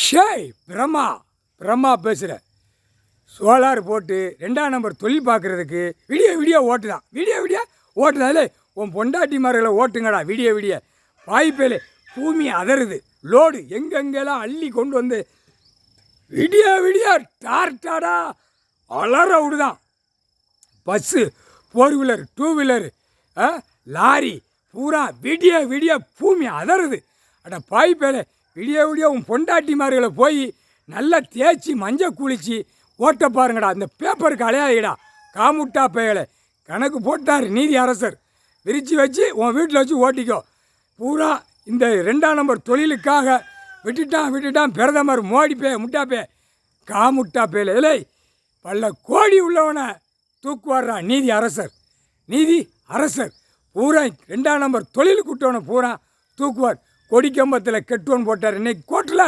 ஷேய் பிரம்மா பேசுகிறேன். சோலார் போட்டு 2ஆம் நம்பர் தொழில் பார்க்குறதுக்கு வீடியோ ஓட்டுதான். வீடியோ ஓட்டுதாலே உன் பொண்டாட்டிமார்களை ஓட்டுங்கடா. வீடியோ வாய்ப்பேலே பூமி அதருது. லோடு எங்கெங்கெல்லாம் அள்ளி கொண்டு வந்து வீடியோ டார்டாடா அலற விடுதான். பஸ்ஸு, 4 வீலர், 2 வீலரு, லாரி பூரா வீடியோ பூமி அதருது. அட பாய்ப்பேலே வீடியோ உன் பொண்டாட்டிமார்களை போய் நல்லா தேய்ச்சி மஞ்சள் குளிச்சு ஓட்ட பாருங்கடா. இந்த பேப்பருக்கு அலையாயிடா. காமுட்டா பேயலை கணக்கு போட்டார் நீதி அரசர். விரித்து வச்சு உன் வீட்டில் வச்சு ஓட்டிக்கோ. பூரா இந்த 2ஆம் நம்பர் தொழிலுக்காக விட்டுட்டான் பிரதமர் மோடி முட்டா காமுட்டா பேல இல்லை பல்ல கோடி உள்ளவனை தூக்குவார்றா நீதி அரசர். பூரா 2ஆம் நம்பர் தொழிலுக்கு விட்டவனை பூரா தூக்குவார். கொடிக்கம்பத்தில் கெட்டுவன் போட்டார். இன்னைக்கு கோர்ட்டில்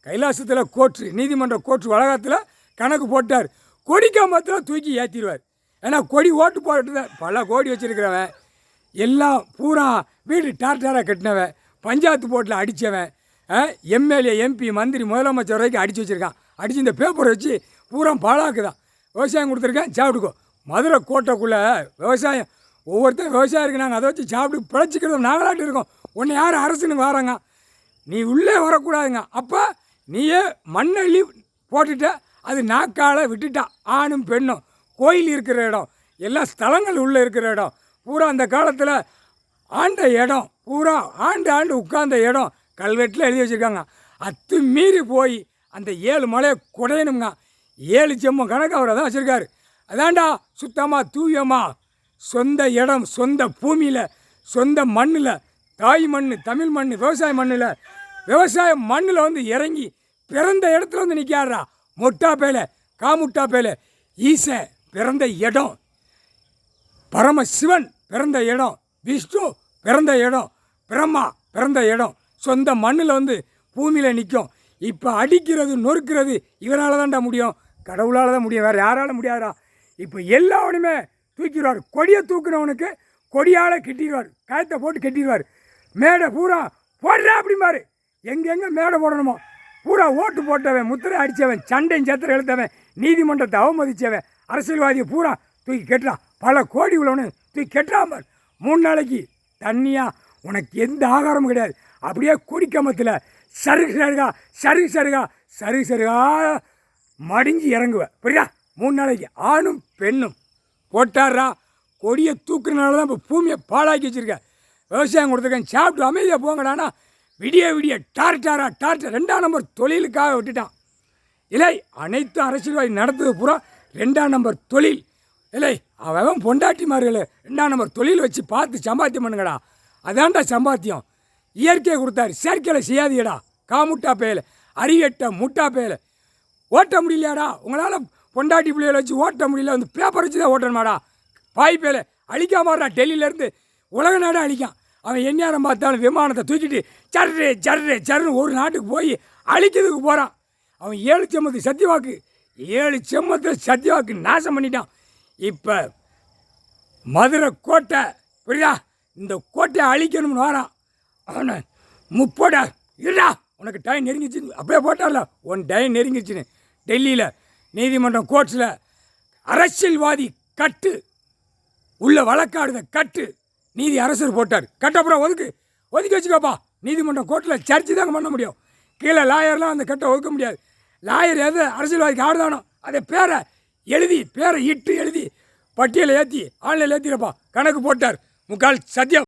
கைலாசத்தில் கோர்ட்டு, நீதிமன்ற கோர்ட்டு வளாகத்தில் கணக்கு போட்டார். கொடிக்கம்பத்தில் தூக்கி ஏற்றிடுவார். ஏன்னா கொடி ஓட்டு போட்டு தான் பல கோடி வச்சுருக்கிறவன் எல்லாம் பூரா வீடு டார்டாராக கட்டினவன், பஞ்சாயத்து போட்டில் அடித்தவன், எம்எல்ஏ எம்பி மந்திரி முதலமைச்சர் வரைக்கும் அடித்து வச்சுருக்கான். அடித்து இந்த பேப்பரை வச்சு பூரா பாழாக்குதான். விவசாயம் கொடுத்துருக்கேன் சாப்பிட்டுக்கோ. மதுரை கோட்டைக்குள்ளே விவசாயம் ஒவ்வொருத்தரும் விவசாயம் இருக்குது. நாங்கள் அதை வச்சு சாப்பிட்டு பிழைச்சிக்கிறது நாங்களாட்டு இருக்கோம். உன்னை யார் அரசுன்னு வராங்க, நீ உள்ளே வரக்கூடாதுங்க. அப்போ நீயே மண்ணள்ளி போட்டுட்ட. அது நாக்கால் விட்டுட்டான். ஆணும் பெண்ணும் கோயில் இருக்கிற இடம் எல்லா ஸ்தலங்கள் உள்ளே இருக்கிற இடம் பூரா அந்த காலத்தில் ஆண்ட இடம் பூரா ஆண்டு உட்கார்ந்த இடம் கல்வெட்டில் எழுதி வச்சுருக்காங்க. அத்து மீறி போய் அந்த 7 மலையை குடையணுங்க. 7 செம்மம் கணக்கு அவரை தான் வச்சுருக்காரு. அதாண்டா சுத்தமாக தூயமாக சொந்த இடம், சொந்த பூமியில், சொந்த மண்ணில், தாய் மண், தமிழ் மண், விவசாய மண்ணில் வந்து இறங்கி பிறந்த இடத்துல வந்து நிற்காரா. காமுட்டா பேல ஈச பிறந்த இடம், பரமசிவன் பிறந்த இடம், விஷ்ணு பிறந்த இடம், பிரம்மா பிறந்த இடம், சொந்த மண்ணில் வந்து பூமியில் நிற்கும். இப்போ அடிக்கிறது நொறுக்கிறது இவரால் தான்டா முடியும், கடவுளால் தான் முடியும், வேறு யாராலும் முடியாதா. இப்போ எல்லாவனுமே தூக்கிடுவார். கொடியை தூக்குனவனுக்கு கொடியால் கெட்டிடுவார். காயத்தை போட்டு கெட்டிடுவார். மேடை பூரா போடுறா அப்படிம்பாரு. எங்கெங்கே மேடை போடணுமோ பூரா ஓட்டு போட்டவன், முத்திரை அடித்தவன், சண்டையும் சத்திரம் எழுத்தவன், நீதிமன்றத்தை அவமதித்தவன், அரசியல்வாதியை பூரா தூக்கி கெட்டுறான். பல கோடி உள்ளவனு தூக்கி கெட்டுறான். 3 நாளைக்கு தண்ணியாக உனக்கு எந்த ஆகாரமும் கிடையாது. அப்படியே குடிக்கமத்தில் சருகா மடிஞ்சு இறங்குவேன். புரியுதா? 3 நாளைக்கு ஆணும் பெண்ணும் போட்டாரா. கொடியை தூக்குறதுனால தான் இப்போ பூமியை பாழாக்கி வச்சுருக்கேன். விவசாயம் கொடுத்துருக்கேன் சாப்பிட்டு அமைதியாக போங்கடானா விடிய டார்டார் 2ஆம் நம்பர் தொழிலுக்காக விட்டுட்டான். இல்லை அனைத்து அரசியல்வாதி நடத்துறது பூரா 2ஆம் நம்பர் தொழில். இல்லை அவன் பொண்டாட்டிமார்கள் 2ஆம் நம்பர் தொழில் வச்சு பார்த்து சம்பாத்தியம் பண்ணுங்கடா. அதான்டா சம்பாத்தியம். இயற்கையை கொடுத்தாரு, செயற்கையில் செய்யாதீடா. காமுட்டா பேயலை, அறிவெட்ட முட்டா பேயலை. ஓட்ட முடியலையாடா உங்களால்? பொண்டாட்டி பிள்ளைகளை வச்சு ஓட்ட முடியல, வந்து பேப்பர் வச்சு தான் ஓட்டணுமாடா. பாய் பேயலை அழிக்காமாடா. டெல்லியிலேருந்து உலக நாடு அழிக்கான். அவன் எந்நேரம் பார்த்தாலும் விமானத்தை தூக்கிட்டு சர்ன்னு ஒரு நாட்டுக்கு போய் அழிக்கிறதுக்கு போகிறான். அவன் 7 செம்மத்து சத்தியவாக்கு, 7 செம்மத்தில் சத்தியவாக்கு நாசம் பண்ணிட்டான். இப்போ மதுரை கோட்டை புரியுதா? இந்த கோட்டையை அழிக்கணும்னு வரான். அவனை முப்படா இல்லா உனக்கு டைம் நெருங்கிச்சுன்னு அப்படியே போட்டார்ல. உன் டைம் நெருங்கிச்சுன்னு டெல்லியில் நீதிமன்றம் கோர்ட்ஸில் அரசியல்வாதி கட்டு உள்ள வழக்காடுத கட்டு நீதி அரசர் போட்டார். கட்டப்புறம் ஒதுக்கி வச்சுக்கோப்பா. நீதிமன்றம் கோர்ட்டில் சர்ச்சை தாங்க பண்ண முடியும். கீழே லாயர்லாம் அந்த கட்டை ஒதுக்க முடியாது. லாயர் எது அரசியல்வாதிக்கு ஆடுதானோ அதை பேரை இட்டு எழுதி பட்டியலை ஏற்றி ஆன்லைனில் ஏற்றிடப்பா. கணக்கு போட்டார். 3/4 சத்தியம்.